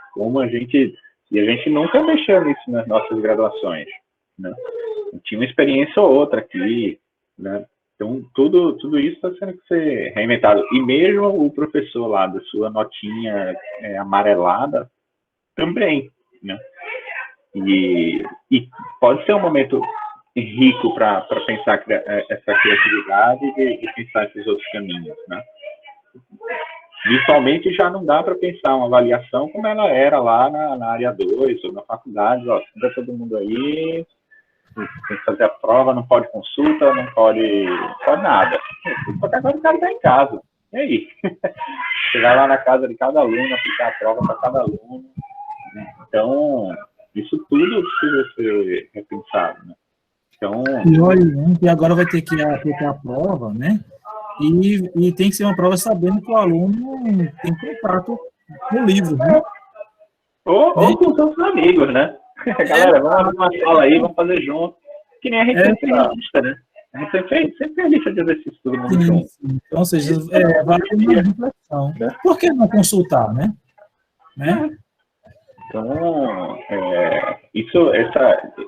E a gente nunca mexeu nisso nas nossas graduações, né? Tinha uma experiência ou outra aqui, né? Então, tudo isso está tendo que ser reinventado. E mesmo o professor lá da sua notinha amarelada também, né? E pode ser um momento rico para pensar essa criatividade e pensar esses outros caminhos, né? Virtualmente já não dá para pensar uma avaliação como ela era lá na área 2 ou na faculdade, ó, senta todo mundo aí, tem que fazer a prova, não pode consulta, não pode nada. Só que agora o cara está em casa. E aí? Chegar lá na casa de cada aluno, aplicar a prova para cada aluno. Então, isso tudo precisa ser repensado, né? Então, e olha, né, que agora vai ter que aplicar a prova, né? E tem que ser uma prova sabendo que o aluno tem contato com o livro, né? Ou com os outros amigos, né? Galera, vamos abrir uma sala aí, vamos fazer junto. Que nem a gente sempre fez a lista, né? A gente sempre fez a lista de exercícios todo mundo junto. Então, ou seja, vale uma reflexão. Né? Por que não consultar, né? Então,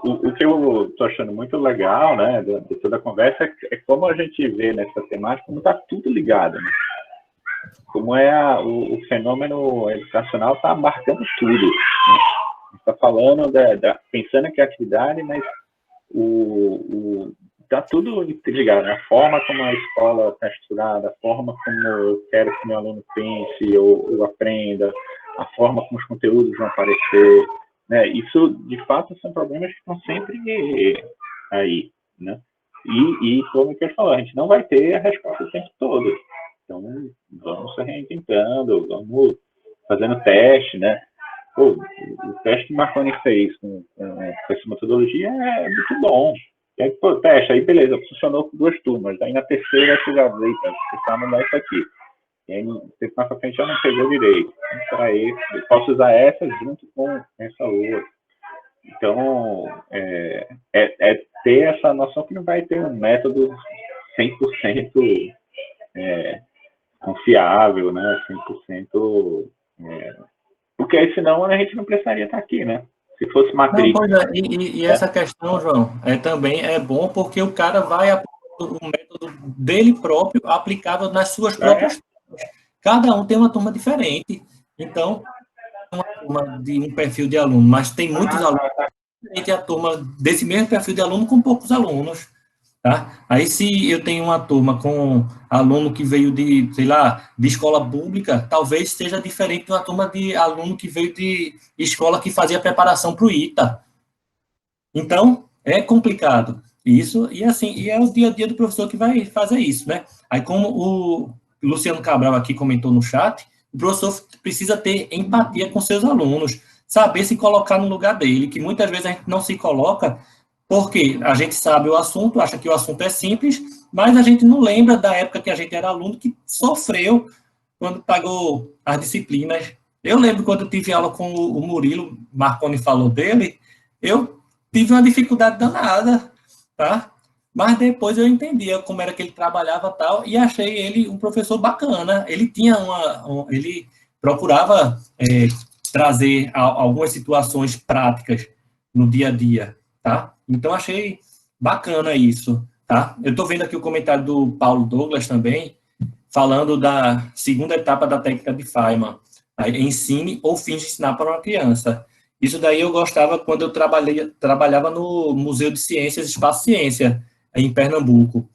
o que eu estou achando muito legal, né, de toda a conversa, é como a gente vê nessa temática, como está tudo ligado, né? Como o fenômeno educacional está abarcando tudo. Né? A gente está falando, pensando em criatividade, mas está tudo ligado, né? A forma como a escola está estruturada, a forma como eu quero que meu aluno pense ou aprenda, a forma como os conteúdos vão aparecer, né? Isso, de fato, são problemas que estão sempre aí, né? E como que ele falou, a gente não vai ter a resposta o tempo todo. Então, vamos se reinventando, vamos fazendo teste, né? Pô, o teste que o Marconi fez com essa metodologia é muito bom. E aí, pô, teste, aí beleza, funcionou com 2 turmas. Aí na terceira você já veio, tá, mudar isso aqui. E aí, mais pra frente já não pegou direito. Então, aí, eu posso usar essa junto com essa outra. Então, é ter essa noção que não vai ter um método 100% confiável, né? 100%. Porque aí, senão, a gente não precisaria estar aqui, né? Se fosse Não, pois matrícula. é, e essa questão, João, também é bom porque o cara vai aplicando o método dele próprio aplicável nas suas próprias turmas. Cada um tem uma turma diferente. Então, uma turma de um perfil de aluno, mas tem muitos alunos, e a turma desse mesmo perfil de aluno com poucos alunos. Tá? Aí, se eu tenho uma turma com aluno que veio de, sei lá, de escola pública, talvez seja diferente de uma turma de aluno que veio de escola que fazia preparação para o ITA. Então, é complicado isso, e assim, e é o dia a dia do professor que vai fazer isso, né? Aí, como o Luciano Cabral aqui comentou no chat, o professor precisa ter empatia com seus alunos, saber se colocar no lugar dele, que muitas vezes a gente não se coloca, porque a gente sabe o assunto, acha que o assunto é simples, mas a gente não lembra da época que a gente era aluno, que sofreu quando pagou as disciplinas. Eu lembro quando eu tive aula com o Murilo, Marconi falou dele, eu tive uma dificuldade danada, tá? Mas depois eu entendia como era que ele trabalhava tal e achei ele um professor bacana. Ele tinha ele procurava trazer algumas situações práticas no dia a dia, tá? Então achei bacana isso, tá? Eu estou vendo aqui o comentário do Paulo Douglas também, falando da segunda etapa da técnica de Feynman, ensine ou finge ensinar para uma criança. Isso daí eu gostava quando eu trabalhava no Museu de Ciências Espaço Ciência, em Pernambuco,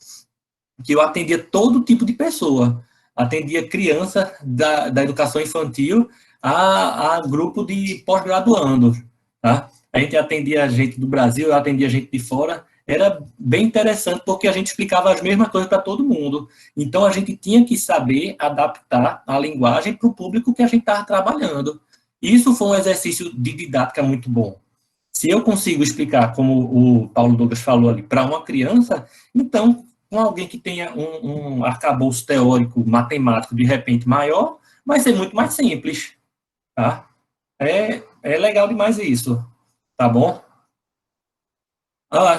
que eu atendia todo tipo de pessoa. Atendia criança da educação infantil a grupo de pós-graduandos. Tá? A gente atendia gente do Brasil, eu atendia gente de fora. Era bem interessante porque a gente explicava as mesmas coisas para todo mundo. Então, a gente tinha que saber adaptar a linguagem para o público que a gente estava trabalhando. Isso foi um exercício de didática muito bom. Se eu consigo explicar, como o Paulo Douglas falou ali, para uma criança, então, com alguém que tenha um arcabouço teórico, matemático, de repente maior, vai ser muito mais simples, tá? É legal demais isso, tá bom? Ah,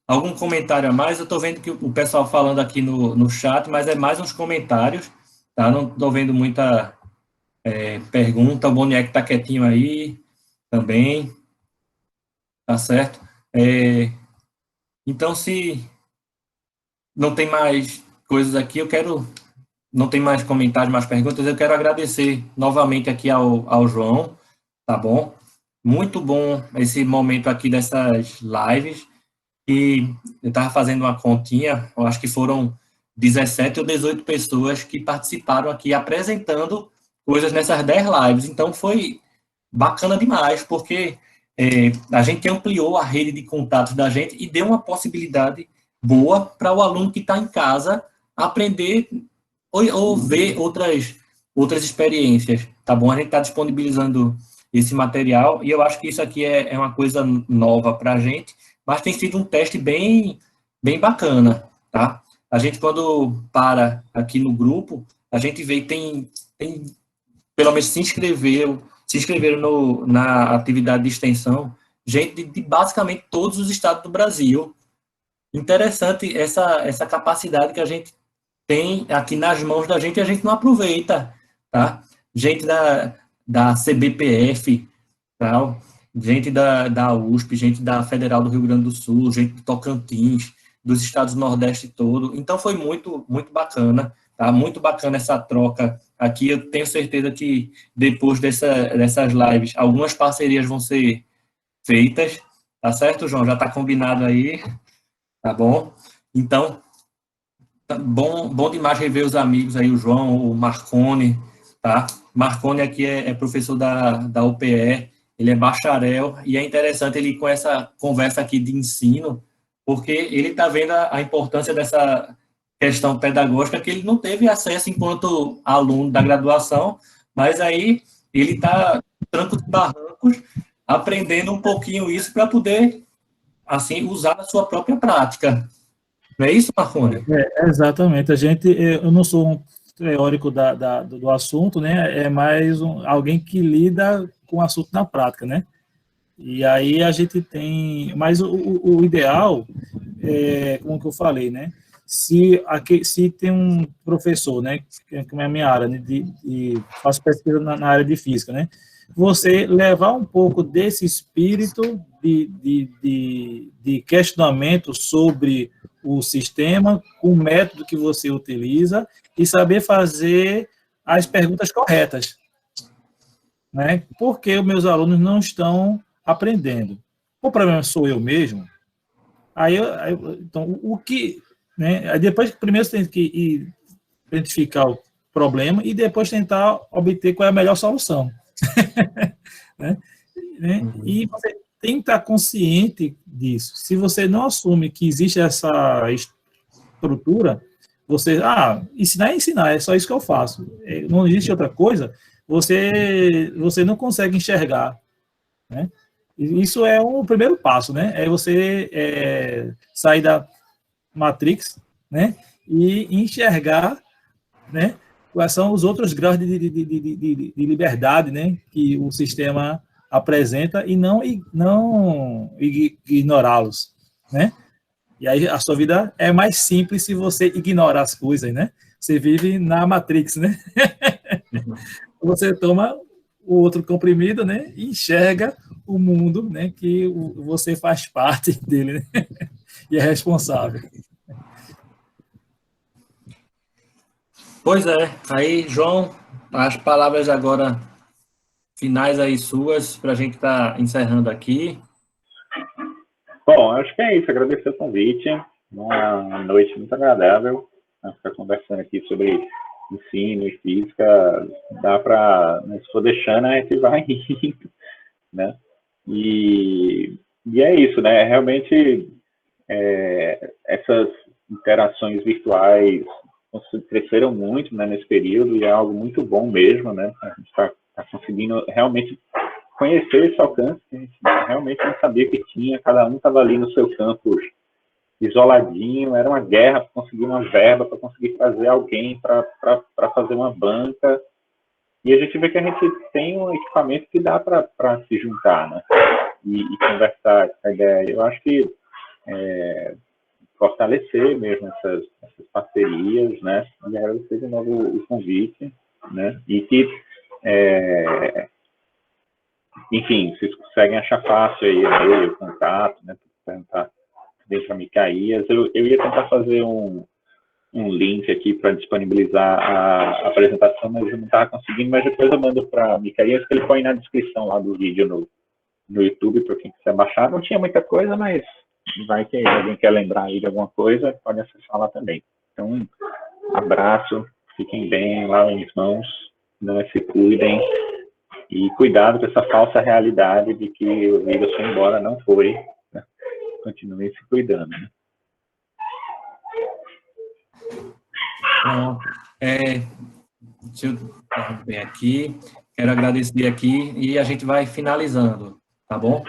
algum comentário a mais? Eu estou vendo que o pessoal falando aqui no chat, mas é mais uns comentários, tá? Não estou vendo muita pergunta. O Boniek está quietinho aí também, tá certo? Então, se não tem mais coisas aqui, não tem mais comentários, mais perguntas, eu quero agradecer novamente aqui ao João, tá bom? Muito bom esse momento aqui dessas lives, e eu estava fazendo uma continha, eu acho que foram 17 ou 18 pessoas que participaram aqui apresentando coisas nessas 10 lives, então foi bacana demais, porque a gente ampliou a rede de contatos da gente e deu uma possibilidade boa para o aluno que está em casa aprender ou ver outras experiências, tá bom? A gente está disponibilizando esse material e eu acho que isso aqui é uma coisa nova para a gente, mas tem sido um teste bem bacana, tá? A gente, quando para aqui no grupo, a gente vê que tem pelo menos se inscreveram na atividade de extensão, gente de basicamente todos os estados do Brasil. Interessante essa capacidade que a gente tem aqui nas mãos da gente e a gente não aproveita, tá? Gente da CBPF, tal, gente da USP, gente da Federal do Rio Grande do Sul, gente de Tocantins, dos estados do Nordeste todo. Então, foi muito, muito bacana, tá? Muito bacana essa troca aqui. Eu tenho certeza que depois dessas lives, algumas parcerias vão ser feitas, tá certo, João? Já está combinado aí, tá bom? Então, bom demais rever os amigos aí, o João, o Marconi, tá? Marconi aqui é professor da UPE, ele é bacharel, e é interessante ele com essa conversa aqui de ensino, porque ele está vendo a importância dessa questão pedagógica que ele não teve acesso enquanto aluno da graduação, mas aí ele está, trancos e barrancos, aprendendo um pouquinho isso para poder, assim, usar na sua própria prática. Não é isso, Marconi? Exatamente. Eu não sou um teórico do assunto, né? É mais alguém que lida com o assunto na prática, né? E aí a gente tem, mas o ideal é, como que eu falei, né? Se tem um professor, né, que é a minha área, né, faço pesquisa na área de física, né? Você levar um pouco desse espírito de questionamento sobre o sistema, o método que você utiliza e saber fazer as perguntas corretas, né? Por que os meus alunos não estão aprendendo? O problema sou eu mesmo? Então, o que... Né? Aí depois, primeiro você tem que identificar o problema e depois tentar obter qual é a melhor solução. Né? E você tem que estar consciente disso. Se você não assume que existe essa estrutura, você, ensinar é ensinar, é só isso que eu faço. Não existe outra coisa, você não consegue enxergar, né? Isso é o primeiro passo, né? É você sair da Matrix, né? E enxergar, né? Quais são os outros graus de liberdade, né? Que o sistema apresenta e não ignorá-los, né? E aí a sua vida é mais simples se você ignorar as coisas, né? Você vive na Matrix, né? Você toma o outro comprimido, né? E enxerga o mundo, né? Que você faz parte dele, né? E é responsável. Pois é. Aí, João, as palavras agora finais aí suas, para a gente estar encerrando aqui. Bom, acho que é isso. Agradecer o convite. Uma noite muito agradável. Ficar conversando aqui sobre ensino e física. Dá para, se for deixando, a gente vai indo, né? E é isso, né? Realmente, essas interações virtuais cresceram muito, né, nesse período, e é algo muito bom mesmo, né? A gente está conseguindo realmente conhecer esse alcance que a gente realmente não sabia que tinha. Cada um estava ali no seu campus, isoladinho. Era uma guerra para conseguir uma verba, para conseguir fazer alguém para fazer uma banca. E a gente vê que a gente tem um equipamento que dá para se juntar, né? E conversar essa ideia. Eu acho que fortalecer mesmo essas parcerias, né? E agradecer de novo o convite, né? E que, enfim, vocês conseguem achar fácil aí o contato, né? Perguntar dentro da Micaías. Eu ia tentar fazer um link aqui para disponibilizar a apresentação, mas eu não estava conseguindo, mas depois eu mando para a Micaías, que ele põe na descrição lá do vídeo no YouTube, para quem quiser baixar. Não tinha muita coisa, mas vai que alguém quer lembrar aí de alguma coisa, pode acessar lá também. Então, abraço, fiquem bem, lavem as mãos, não se cuidem, e cuidado com essa falsa realidade de que o vírus foi embora. Não foi, né? Continuem se cuidando, né? Deixa eu interromper aqui. Quero agradecer aqui e a gente vai finalizando, tá bom?